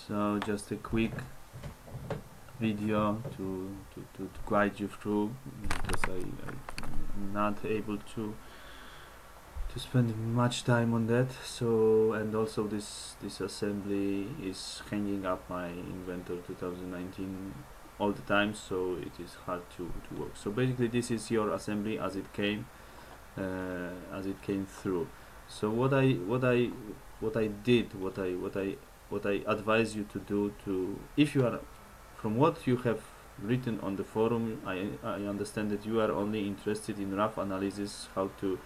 So just a quick video to guide you through, because I'm not able to spend much time on that. So, and also this assembly is hanging up my Inventor 2019 all the time, so it is hard to work. So basically this is your assembly as it came through. So what I advise you to do, if you are, from what you have written on the forum, I understand that you are only interested in rough analysis, how to,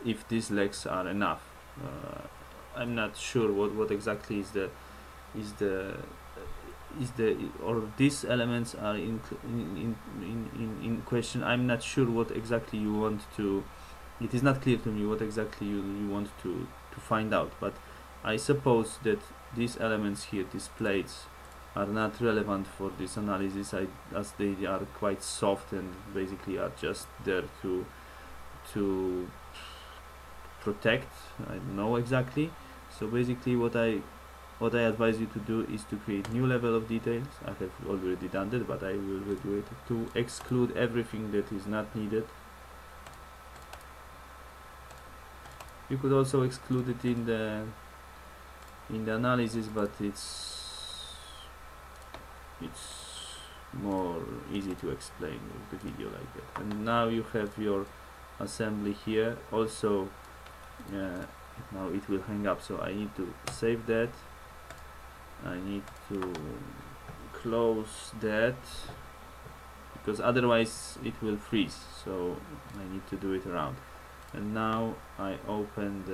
if these legs are enough. I'm not sure what exactly is the or these elements are in question. I'm not sure what exactly you want to. It is not clear to me what exactly you want to find out, but I suppose that these elements here, these plates, are not relevant for this analysis, as they are quite soft and basically are just there to protect. I don't know exactly. So basically what I advise you to do is to create new level of details. I have already done that, but I will do it to exclude everything that is not needed. You could also exclude it in the analysis, but it's more easy to explain with the video like that. And now you have your assembly here. Also now it will hang up, so I need to save that. I need to close that, because otherwise it will freeze, so I need to do it around. And now I open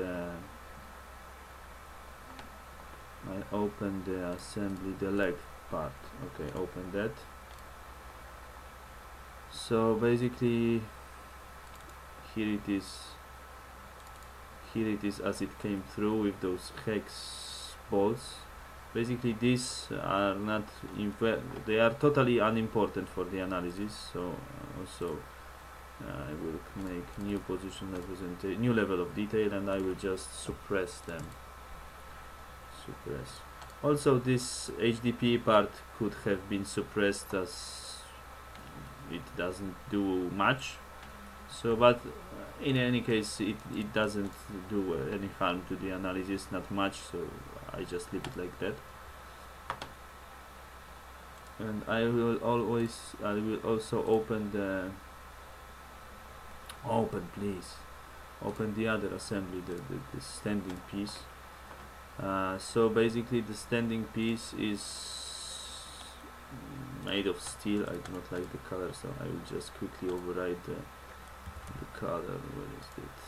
the assembly, the leg part. Okay, open that. So basically here it is as it came through with those hex bolts. Basically these are not, they are totally unimportant for the analysis. So also I will make new position representation, new level of detail, and I will just suppress them. Also this HDP part could have been suppressed, as it doesn't do much. So, but in any case it doesn't do any harm to the analysis, not much, so I just leave it like that. And I will also open the other assembly, the standing piece. So basically the standing piece is made of steel. I do not like the color, so I will just quickly override the color. Where is it?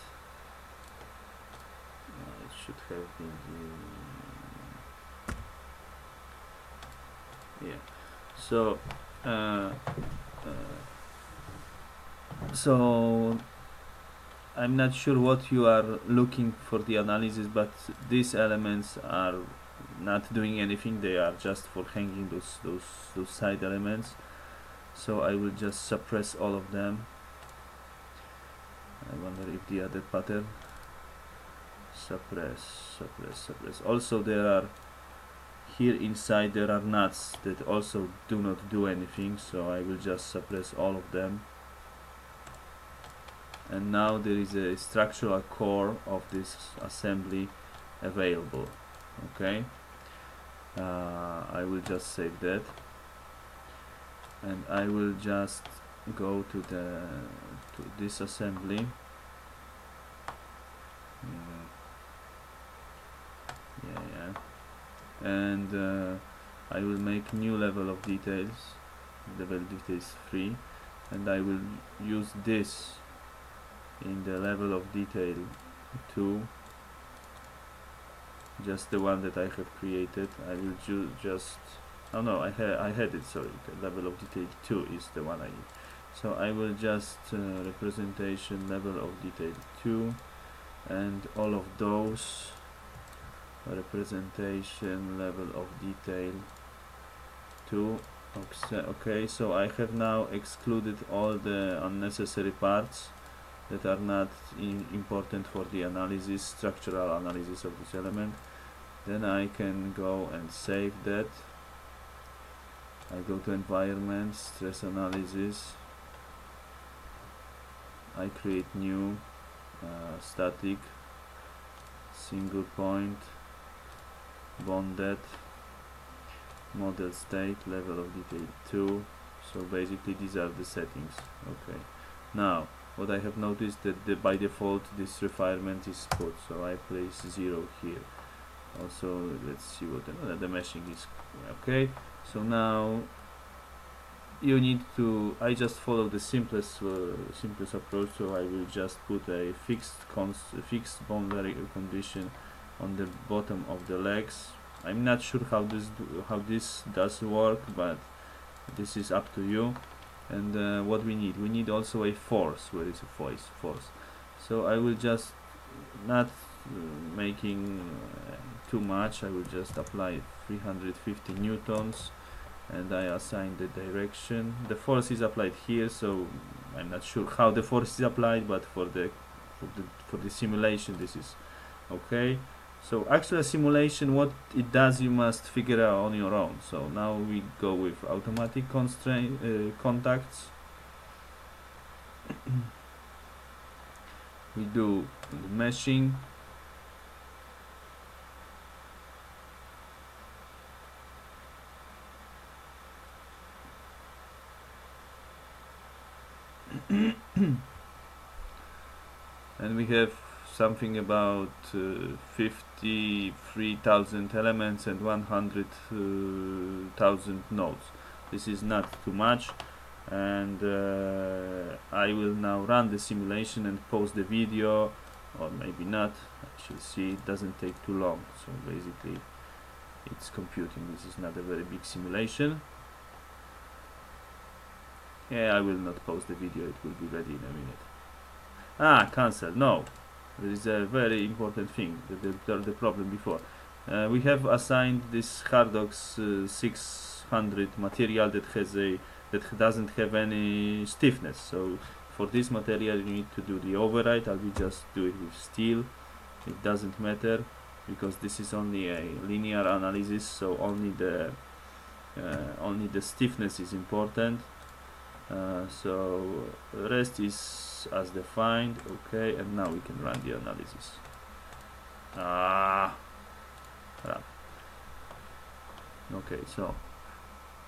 It should have been yeah. So so I'm not sure what you are looking for the analysis, but these elements are not doing anything. They are just for hanging those side elements. So I will just suppress all of them. I wonder if the other pattern, suppress. Also there are, here inside there are nuts that also do not do anything, so I will just suppress all of them. And now there is a structural core of this assembly available. Okay, I will just save that, and I will just go to this assembly. And I will make new level of details, level details 3, and I will use this in the level of detail 2, just the one that I have created. I will just, oh no, I had it, sorry, the level of detail 2 is the one I need. So I will just representation level of detail 2, and all of those representation level of detail 2. Okay, so I have now excluded all the unnecessary parts that are not important for the analysis, structural analysis of this element. Then I can go and save that. I go to environment, stress analysis. I create new static, single point, bonded, model state, level of detail 2. So basically these are the settings. Okay. Now what I have noticed that by default this refinement is put, so I place 0 here. Also let's see what the meshing is. Okay, so now you need to, I just follow the simplest approach, so I will just put a fixed boundary condition on the bottom of the legs. I'm not sure how this does work, but this is up to you. And what we need also a force. Where is a force? So I will just not making too much. I will just apply 350 newtons, and I assign the direction. The force is applied here, so I'm not sure how the force is applied, but for the simulation this is okay. So actual simulation, what it does, you must figure out on your own. So now we go with automatic constraint contacts. We do meshing. And we have something about 53,000 elements and 100,000 nodes. This is not too much, and I will now run the simulation and post the video, or maybe not. I shall see. It doesn't take too long, so basically it's computing. This is not a very big simulation. Yeah, I will not post the video, it will be ready in a minute. Cancel. No, there is a very important thing, the problem before. We have assigned this Hardox 600 material that doesn't have any stiffness. So for this material you need to do the override. I will just do it with steel. It doesn't matter because this is only a linear analysis, so only the stiffness is important. So the rest is as defined. Okay, and now we can run the analysis. Run. Okay, so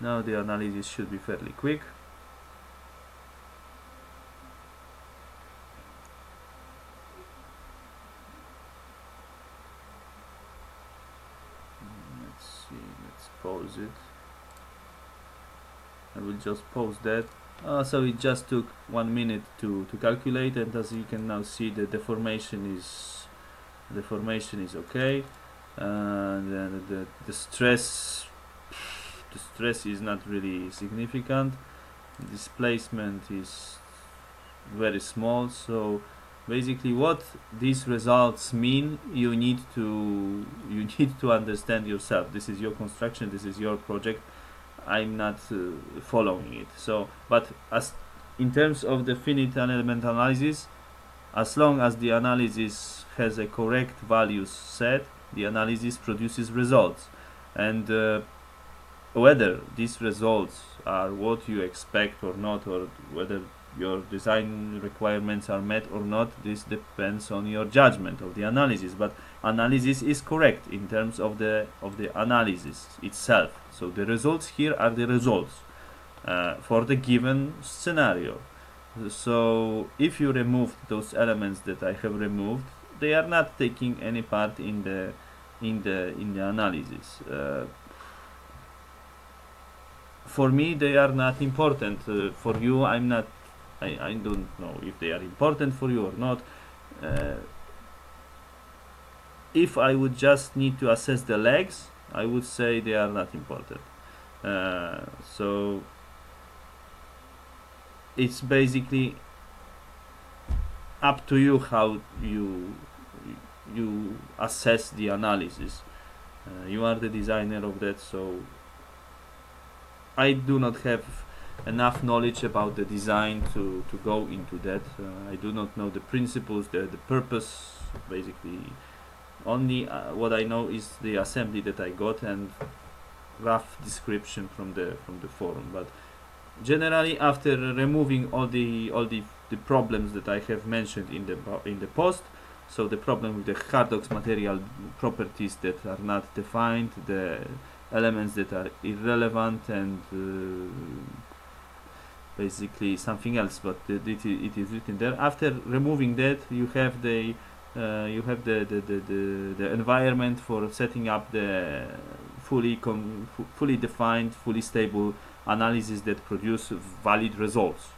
now the analysis should be fairly quick. Let's see, let's pause it. I will just pause that. So it just took 1 minute to calculate, and as you can now see, the deformation is okay, and then the stress is not really significant. Displacement is very small. So basically what these results mean, you need to understand yourself. This is your construction, this is your project. I'm not following it. So, but as in terms of the finite element analysis, as long as the analysis has a correct values set, the analysis produces results, and whether these results are what you expect or not, or whether your design requirements are met or not, this depends on your judgment of the analysis. But analysis is correct in terms of the analysis itself. So the results here are the results for the given scenario. So if you remove those elements that I have removed, they are not taking any part in the analysis. For me, they are not important. For you, I don't know if they are important for you or not. If I would just need to assess the legs, I would say they are not important. So it's basically up to you how you assess the analysis. You are the designer of that, so I do not have enough knowledge about the design to go into that. I do not know the principles, the purpose. Basically, Only what I know is the assembly that I got and rough description from the forum. But generally, after removing all the problems that I have mentioned in the post, so the problem with the Hardox material properties that are not defined, the elements that are irrelevant, and basically something else, but it is written there. After removing that, you have the environment for setting up the fully defined, fully stable analysis that produce valid results.